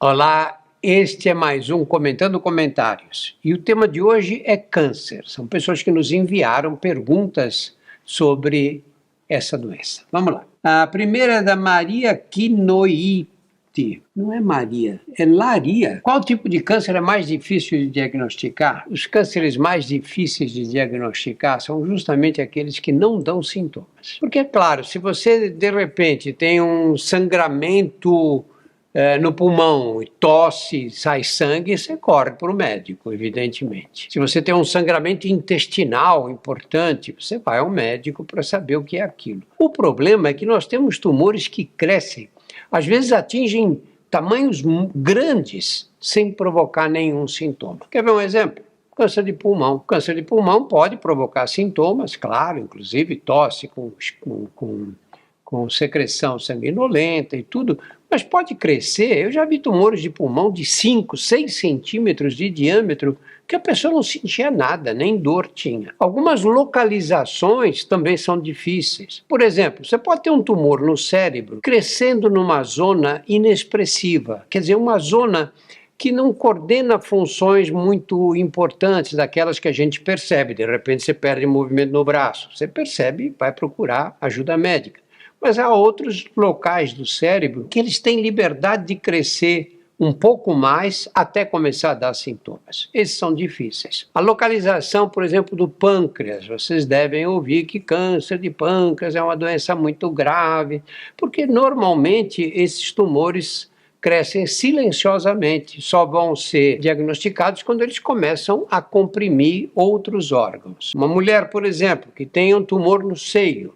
Olá, este é mais um Comentando Comentários. E o tema de hoje é câncer. São pessoas que nos enviaram perguntas sobre essa doença. Vamos lá. A primeira é da Maria Quinoite. Não é Maria, é Laria. Qual tipo de câncer é mais difícil de diagnosticar? Os cânceres mais difíceis de diagnosticar são justamente aqueles que não dão sintomas. Porque, é claro, se você de repente tem um sangramento no pulmão, tosse, sai sangue, você corre para o médico, evidentemente. Se você tem um sangramento intestinal importante, você vai ao médico para saber o que é aquilo. O problema é que nós temos tumores que crescem, às vezes atingem tamanhos grandes, sem provocar nenhum sintoma. Quer ver um exemplo? Câncer de pulmão. Câncer de pulmão pode provocar sintomas, claro, inclusive tosse com secreção sanguinolenta e tudo, mas pode crescer. Eu já vi tumores de pulmão de 5, 6 centímetros de diâmetro que a pessoa não sentia nada, nem dor tinha. Algumas localizações também são difíceis. Por exemplo, você pode ter um tumor no cérebro crescendo numa zona inexpressiva, quer dizer, uma zona que não coordena funções muito importantes, daquelas que a gente percebe. De repente você perde movimento no braço, você percebe e vai procurar ajuda médica. Mas há outros locais do cérebro que eles têm liberdade de crescer um pouco mais até começar a dar sintomas. Esses são difíceis. A localização, por exemplo, do pâncreas. Vocês devem ouvir que câncer de pâncreas é uma doença muito grave, porque normalmente esses tumores crescem silenciosamente, só vão ser diagnosticados quando eles começam a comprimir outros órgãos. Uma mulher, por exemplo, que tem um tumor no seio,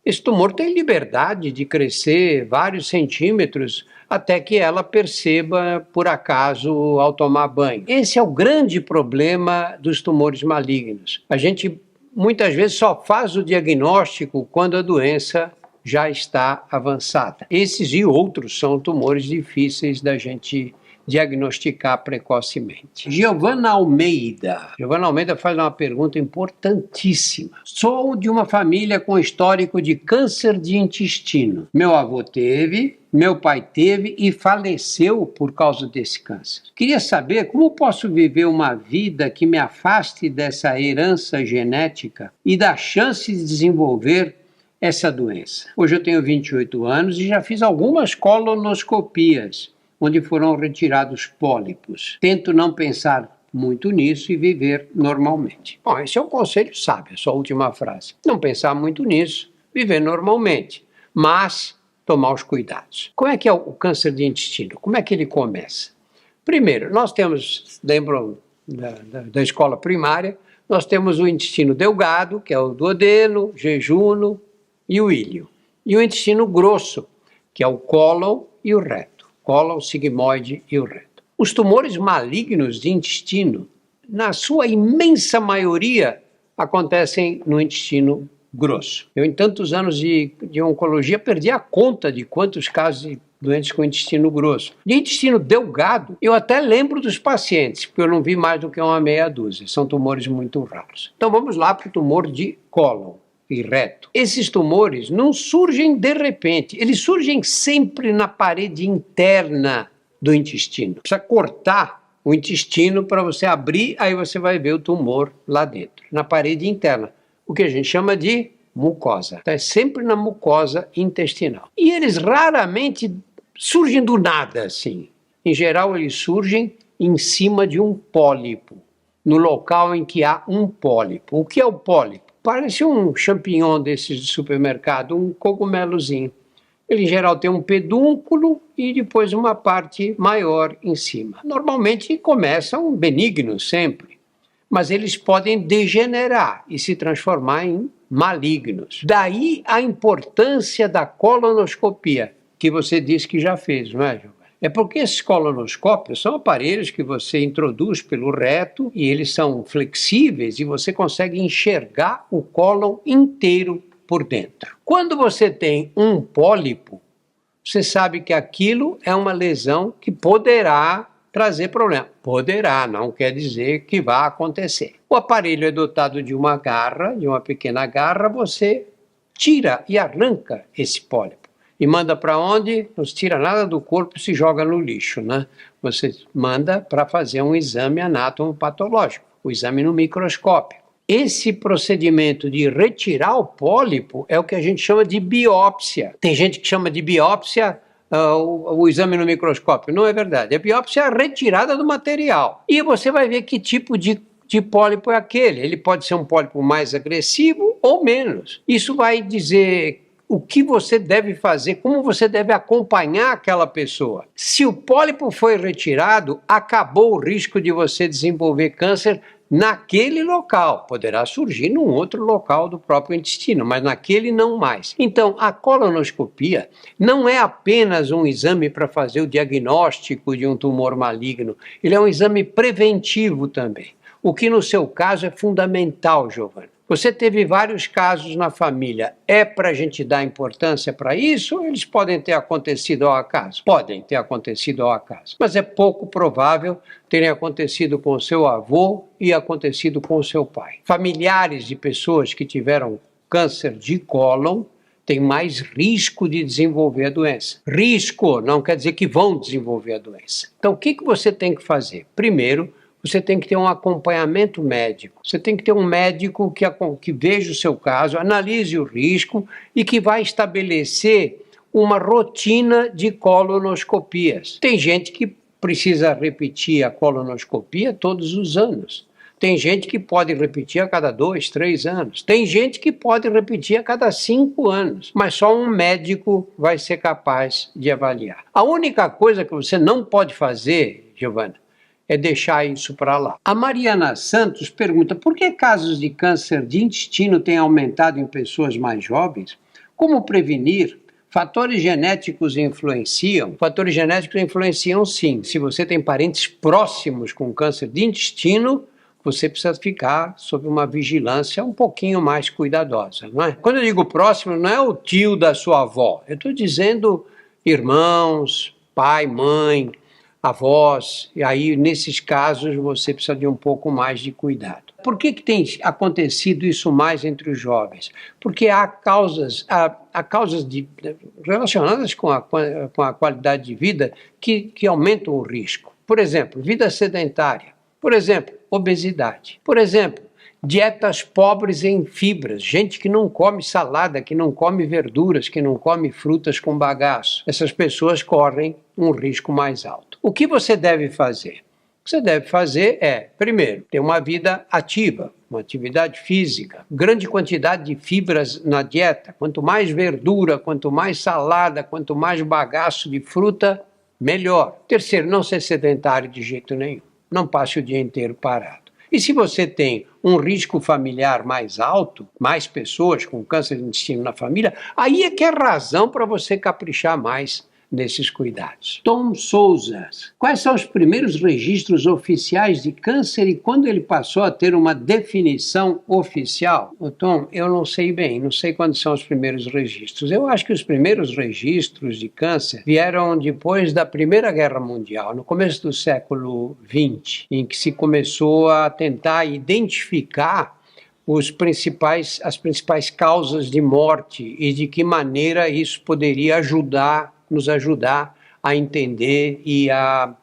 esse tumor tem liberdade de crescer vários centímetros até que ela perceba, por acaso, ao tomar banho. Esse é o grande problema dos tumores malignos. A gente muitas vezes só faz o diagnóstico quando a doença já está avançada. Esses e outros são tumores difíceis da gente diagnosticar precocemente. Giovana Almeida faz uma pergunta importantíssima. Sou de uma família com histórico de câncer de intestino. Meu avô teve, meu pai teve e faleceu por causa desse câncer. Queria saber como posso viver uma vida que me afaste dessa herança genética e da chance de desenvolver essa doença. Hoje eu tenho 28 anos e já fiz algumas colonoscopias, onde foram retirados pólipos. Tento não pensar muito nisso e viver normalmente. Bom, esse é um conselho sábio, sua última frase. Não pensar muito nisso, viver normalmente, mas tomar os cuidados. Como é que é o câncer de intestino? Como é que ele começa? Primeiro, nós temos, lembram da escola primária, nós temos o intestino delgado, que é o duodeno, jejuno e o íleo. E o intestino grosso, que é o cólon e o reto. Cólon, sigmoide e o reto. Os tumores malignos de intestino, na sua imensa maioria, acontecem no intestino grosso. Eu, em tantos anos de oncologia, perdi a conta de quantos casos de doentes com intestino grosso. De intestino delgado, eu até lembro dos pacientes, porque eu não vi mais do que uma meia dúzia. São tumores muito raros. Então vamos lá para o tumor de cólon e reto. Esses tumores não surgem de repente, eles surgem sempre na parede interna do intestino. Precisa cortar o intestino para você abrir, aí você vai ver o tumor lá dentro, na parede interna, o que a gente chama de mucosa. Então é sempre na mucosa intestinal. E eles raramente surgem do nada, assim. Em geral, eles surgem em cima de um pólipo, no local em que há um pólipo. O que é o pólipo? Parece um champignon desses de supermercado, um cogumelozinho. Ele, em geral, tem um pedúnculo e depois uma parte maior em cima. Normalmente começam benignos sempre, mas eles podem degenerar e se transformar em malignos. Daí a importância da colonoscopia, que você disse que já fez, não é, Giovana? É porque esses colonoscópios são aparelhos que você introduz pelo reto e eles são flexíveis e você consegue enxergar o cólon inteiro por dentro. Quando você tem um pólipo, você sabe que aquilo é uma lesão que poderá trazer problema. Poderá, não quer dizer que vai acontecer. O aparelho é dotado de uma garra, de uma pequena garra, você tira e arranca esse pólipo. E manda para onde? Não se tira nada do corpo e se joga no lixo, né? Você manda para fazer um exame anatomopatológico, o exame no microscópio. Esse procedimento de retirar o pólipo é o que a gente chama de biópsia. Tem gente que chama de biópsia o exame no microscópio. Não é verdade. A biópsia é a retirada do material. E você vai ver que tipo de pólipo é aquele. Ele pode ser um pólipo mais agressivo ou menos. Isso vai dizer o que você deve fazer, como você deve acompanhar aquela pessoa. Se o pólipo foi retirado, acabou o risco de você desenvolver câncer naquele local. Poderá surgir num outro local do próprio intestino, mas naquele não mais. Então, a colonoscopia não é apenas um exame para fazer o diagnóstico de um tumor maligno, ele é um exame preventivo também. O que no seu caso é fundamental, Giovana. Você teve vários casos na família. É para a gente dar importância para isso ou eles podem ter acontecido ao acaso? Podem ter acontecido ao acaso. Mas é pouco provável terem acontecido com o seu avô e acontecido com o seu pai. Familiares de pessoas que tiveram câncer de cólon têm mais risco de desenvolver a doença. Risco não quer dizer que vão desenvolver a doença. Então, o que você tem que fazer? Primeiro, você tem que ter um acompanhamento médico. Você tem que ter um médico que veja o seu caso, analise o risco e que vai estabelecer uma rotina de colonoscopias. Tem gente que precisa repetir a colonoscopia todos os anos. Tem gente que pode repetir a cada 2, 3 anos. Tem gente que pode repetir a cada 5 anos. Mas só um médico vai ser capaz de avaliar. A única coisa que você não pode fazer, Giovana, é deixar isso para lá. A Mariana Santos pergunta: por que casos de câncer de intestino têm aumentado em pessoas mais jovens? Como prevenir? Fatores genéticos influenciam? Fatores genéticos influenciam sim. Se você tem parentes próximos com câncer de intestino, você precisa ficar sob uma vigilância um pouquinho mais cuidadosa, não é? Quando eu digo próximo, não é o tio da sua avó. Eu estou dizendo irmãos, pai, mãe, avós, e aí nesses casos você precisa de um pouco mais de cuidado. Por que tem acontecido isso mais entre os jovens? Porque há causas relacionadas com a qualidade de vida que aumentam o risco. Por exemplo, vida sedentária. Por exemplo, obesidade. Por exemplo, dietas pobres em fibras, gente que não come salada, que não come verduras, que não come frutas com bagaço. Essas pessoas correm um risco mais alto. O que você deve fazer? O que você deve fazer é, primeiro, ter uma vida ativa, uma atividade física, grande quantidade de fibras na dieta. Quanto mais verdura, quanto mais salada, quanto mais bagaço de fruta, melhor. Terceiro, não ser sedentário de jeito nenhum. Não passe o dia inteiro parado. E se você tem um risco familiar mais alto, mais pessoas com câncer de intestino na família, aí é que é razão para você caprichar mais nesses cuidados. Tom Souza: quais são os primeiros registros oficiais de câncer e quando ele passou a ter uma definição oficial? Tom, eu não sei bem, não sei quando são os primeiros registros. Eu acho que os primeiros registros de câncer vieram depois da Primeira Guerra Mundial, no começo do século XX, em que se começou a tentar identificar as principais causas de morte e de que maneira isso poderia nos ajudar a entender e a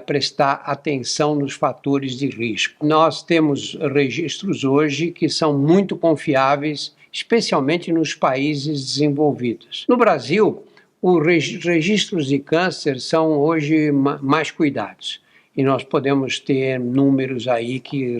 prestar atenção nos fatores de risco. Nós temos registros hoje que são muito confiáveis, especialmente nos países desenvolvidos. No Brasil, os registros de câncer são hoje mais cuidados. E nós podemos ter números aí que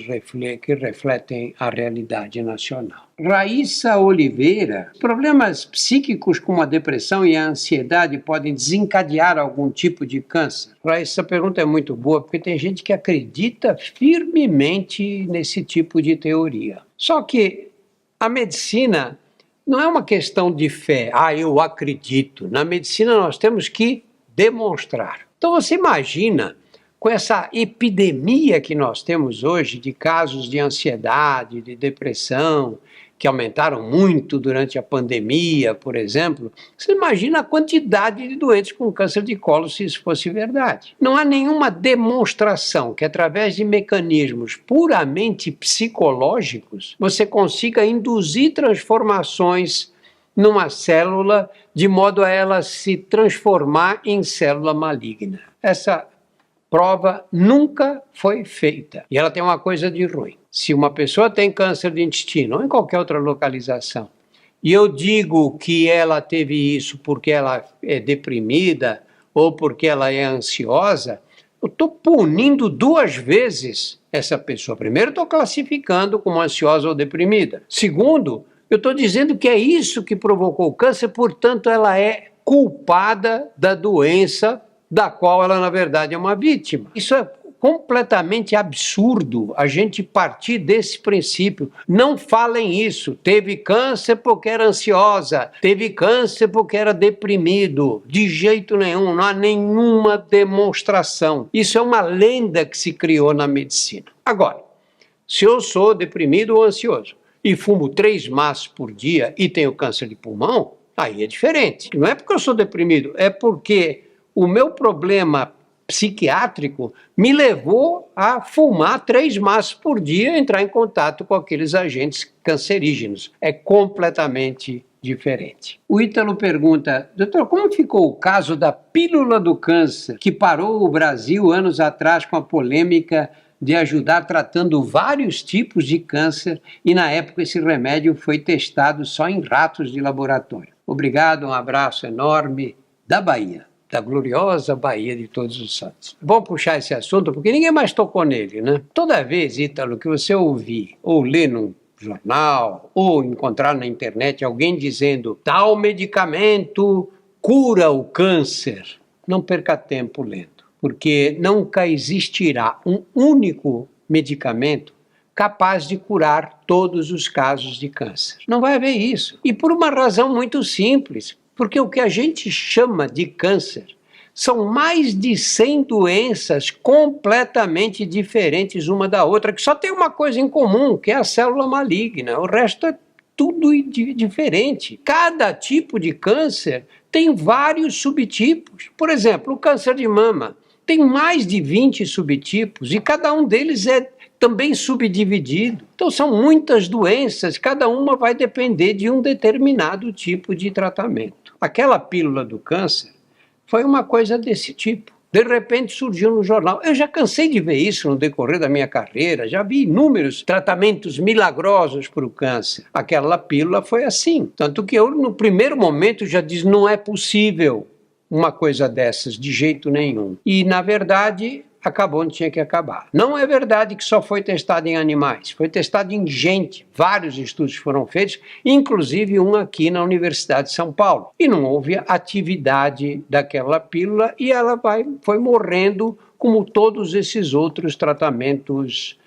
refletem a realidade nacional. Raíssa Oliveira: problemas psíquicos como a depressão e a ansiedade podem desencadear algum tipo de câncer? Raíssa, essa pergunta é muito boa, porque tem gente que acredita firmemente nesse tipo de teoria. Só que a medicina não é uma questão de fé. Eu acredito. Na medicina nós temos que demonstrar. Então você imagina, com essa epidemia que nós temos hoje de casos de ansiedade, de depressão, que aumentaram muito durante a pandemia, por exemplo, você imagina a quantidade de doentes com câncer de colo se isso fosse verdade. Não há nenhuma demonstração que, através de mecanismos puramente psicológicos, você consiga induzir transformações numa célula de modo a ela se transformar em célula maligna. Essa prova nunca foi feita. E ela tem uma coisa de ruim. Se uma pessoa tem câncer de intestino ou em qualquer outra localização, e eu digo que ela teve isso porque ela é deprimida ou porque ela é ansiosa, eu estou punindo duas vezes essa pessoa. Primeiro, estou classificando como ansiosa ou deprimida. Segundo, eu estou dizendo que é isso que provocou o câncer, portanto, ela é culpada da doença da qual ela, na verdade, é uma vítima. Isso é completamente absurdo a gente partir desse princípio. Não falem isso. Teve câncer porque era ansiosa, teve câncer porque era deprimido. De jeito nenhum, não há nenhuma demonstração. Isso é uma lenda que se criou na medicina. Agora, se eu sou deprimido ou ansioso e fumo 3 maços por dia e tenho câncer de pulmão, aí é diferente. Não é porque eu sou deprimido, é porque o meu problema psiquiátrico me levou a fumar 3 maços por dia e entrar em contato com aqueles agentes cancerígenos. É completamente diferente. O Ítalo pergunta, doutor, como ficou o caso da pílula do câncer, que parou o Brasil anos atrás com a polêmica de ajudar tratando vários tipos de câncer e na época esse remédio foi testado só em ratos de laboratório? Obrigado, um abraço enorme da Bahia. Da gloriosa Bahia de Todos os Santos. Vou puxar esse assunto porque ninguém mais tocou nele, né? Toda vez, Ítalo, que você ouvir ou ler num jornal ou encontrar na internet alguém dizendo tal medicamento cura o câncer, não perca tempo lendo, porque nunca existirá um único medicamento capaz de curar todos os casos de câncer. Não vai haver isso. E por uma razão muito simples. Porque o que a gente chama de câncer são mais de 100 doenças completamente diferentes uma da outra, que só tem uma coisa em comum, que é a célula maligna. O resto é tudo diferente. Cada tipo de câncer tem vários subtipos. Por exemplo, o câncer de mama tem mais de 20 subtipos e cada um deles é também subdividido. Então são muitas doenças, cada uma vai depender de um determinado tipo de tratamento. Aquela pílula do câncer foi uma coisa desse tipo. De repente surgiu no jornal. Eu já cansei de ver isso no decorrer da minha carreira, já vi inúmeros tratamentos milagrosos para o câncer. Aquela pílula foi assim. Tanto que eu, no primeiro momento, já disse, não é possível uma coisa dessas, de jeito nenhum. E, na verdade, acabou onde tinha que acabar. Não é verdade que só foi testado em animais, foi testado em gente. Vários estudos foram feitos, inclusive um aqui na Universidade de São Paulo. E não houve atividade daquela pílula e ela foi morrendo como todos esses outros tratamentos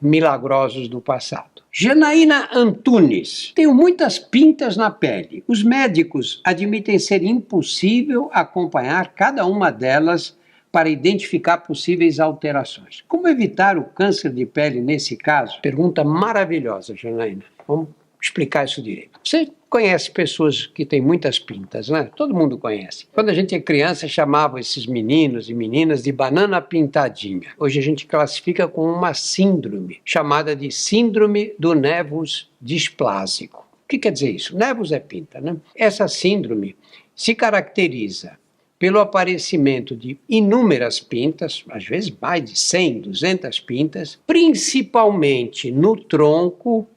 milagrosos do passado. Janaína Antunes. Tenho muitas pintas na pele. Os médicos admitem ser impossível acompanhar cada uma delas para identificar possíveis alterações. Como evitar o câncer de pele nesse caso? Pergunta maravilhosa, Janaína. Vamos explicar isso direito. Você conhece pessoas que têm muitas pintas, né? Todo mundo conhece. Quando a gente é criança, chamava esses meninos e meninas de banana pintadinha. Hoje a gente classifica com uma síndrome, chamada de síndrome do névus displásico. O que quer dizer isso? Névus é pinta, né? Essa síndrome se caracteriza pelo aparecimento de inúmeras pintas, às vezes mais de 100, 200 pintas, principalmente no tronco,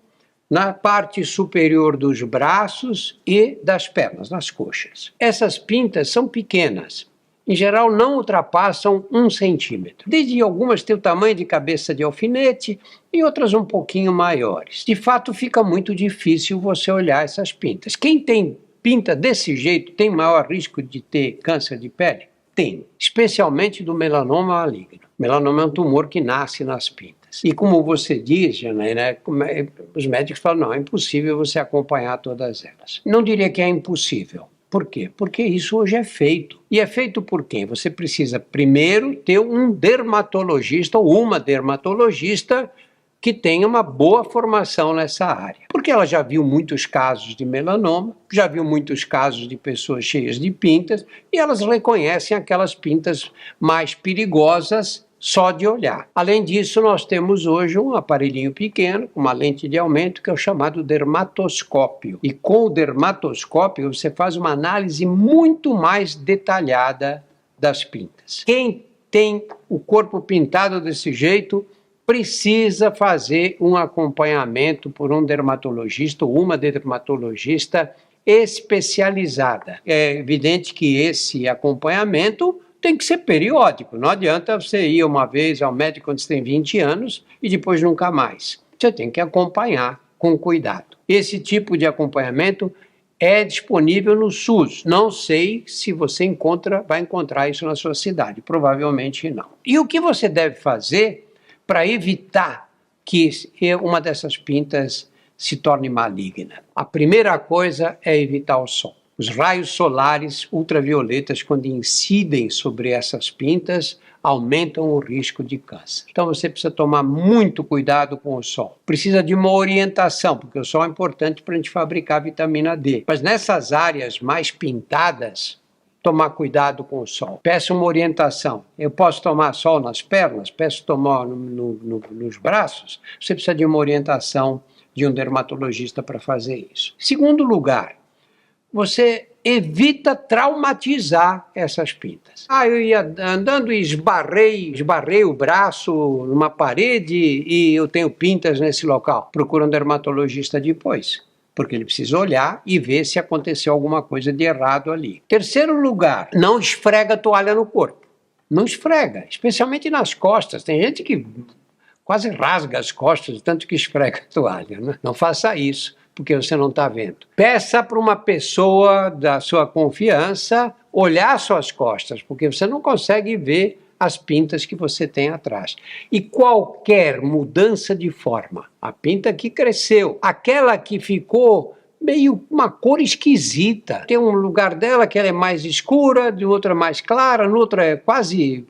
na parte superior dos braços e das pernas, nas coxas. Essas pintas são pequenas, em geral não ultrapassam 1 centímetro. Desde algumas têm o tamanho de cabeça de alfinete e outras um pouquinho maiores. De fato, fica muito difícil você olhar essas pintas. Quem tem pinta desse jeito tem maior risco de ter câncer de pele? Tem, especialmente do melanoma maligno. Melanoma é um tumor que nasce nas pintas. E como você diz, Janaína, os médicos falam, não, é impossível você acompanhar todas elas. Não diria que é impossível. Por quê? Porque isso hoje é feito. E é feito por quem? Você precisa primeiro ter um dermatologista ou uma dermatologista que tenha uma boa formação nessa área. Porque ela já viu muitos casos de melanoma, já viu muitos casos de pessoas cheias de pintas, e elas reconhecem aquelas pintas mais perigosas só de olhar. Além disso, nós temos hoje um aparelhinho pequeno, uma lente de aumento, que é o chamado dermatoscópio. E com o dermatoscópio, você faz uma análise muito mais detalhada das pintas. Quem tem o corpo pintado desse jeito precisa fazer um acompanhamento por um dermatologista ou uma dermatologista especializada. É evidente que esse acompanhamento tem que ser periódico. Não adianta você ir uma vez ao médico quando você tem 20 anos e depois nunca mais. Você tem que acompanhar com cuidado. Esse tipo de acompanhamento é disponível no SUS. Não sei se você vai encontrar isso na sua cidade. Provavelmente não. E o que você deve fazer para evitar que uma dessas pintas se torne maligna? A primeira coisa é evitar o sol. Os raios solares ultravioletas, quando incidem sobre essas pintas, aumentam o risco de câncer. Então você precisa tomar muito cuidado com o sol. Precisa de uma orientação, porque o sol é importante para a gente fabricar vitamina D. Mas nessas áreas mais pintadas, tomar cuidado com o sol. Peça uma orientação. Eu posso tomar sol nas pernas? Peço tomar nos braços? Você precisa de uma orientação de um dermatologista para fazer isso. Segundo lugar, você evita traumatizar essas pintas. Eu ia andando e esbarrei o braço numa parede e eu tenho pintas nesse local. Procura um dermatologista depois, porque ele precisa olhar e ver se aconteceu alguma coisa de errado ali. Terceiro lugar, não esfrega a toalha no corpo. Não esfrega, especialmente nas costas. Tem gente que quase rasga as costas, tanto que esfrega a toalha, né? Não faça isso, porque você não está vendo. Peça para uma pessoa da sua confiança olhar suas costas, porque você não consegue ver as pintas que você tem atrás. E qualquer mudança de forma, a pinta que cresceu, aquela que ficou meio uma cor esquisita, tem um lugar dela que ela é mais escura, de outra mais clara, no outro é quase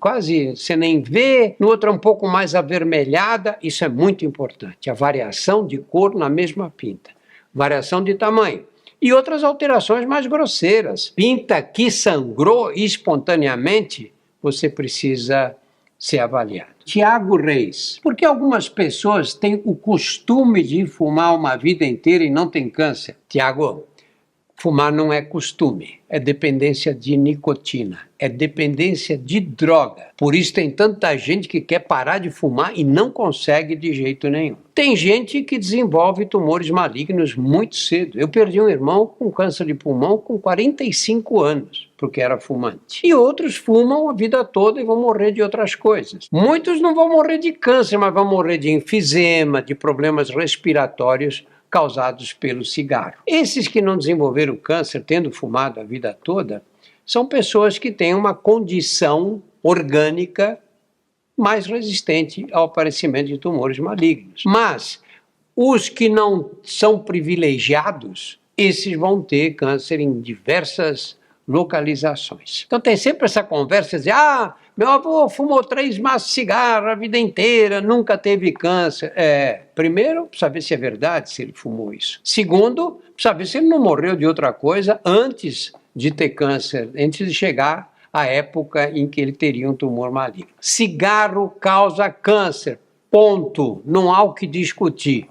você nem vê, no outro é um pouco mais avermelhada. Isso é muito importante, a variação de cor na mesma pinta. Variação de tamanho e outras alterações mais grosseiras. Pinta que sangrou espontaneamente, você precisa ser avaliado. Tiago Reis, por que algumas pessoas têm o costume de fumar uma vida inteira e não têm câncer? Tiago, fumar não é costume, é dependência de nicotina, é dependência de droga. Por isso tem tanta gente que quer parar de fumar e não consegue de jeito nenhum. Tem gente que desenvolve tumores malignos muito cedo. Eu perdi um irmão com câncer de pulmão com 45 anos, porque era fumante. E outros fumam a vida toda e vão morrer de outras coisas. Muitos não vão morrer de câncer, mas vão morrer de enfisema, de problemas respiratórios causados pelo cigarro. Esses que não desenvolveram câncer tendo fumado a vida toda são pessoas que têm uma condição orgânica mais resistente ao aparecimento de tumores malignos. Mas os que não são privilegiados, esses vão ter câncer em diversas localizações. Então tem sempre essa conversa de meu avô fumou 3 maços de cigarro a vida inteira, nunca teve câncer. Primeiro, precisa ver se é verdade, se ele fumou isso. Segundo, precisa ver se ele não morreu de outra coisa antes de ter câncer, antes de chegar à época em que ele teria um tumor maligno. Cigarro causa câncer, ponto. Não há o que discutir.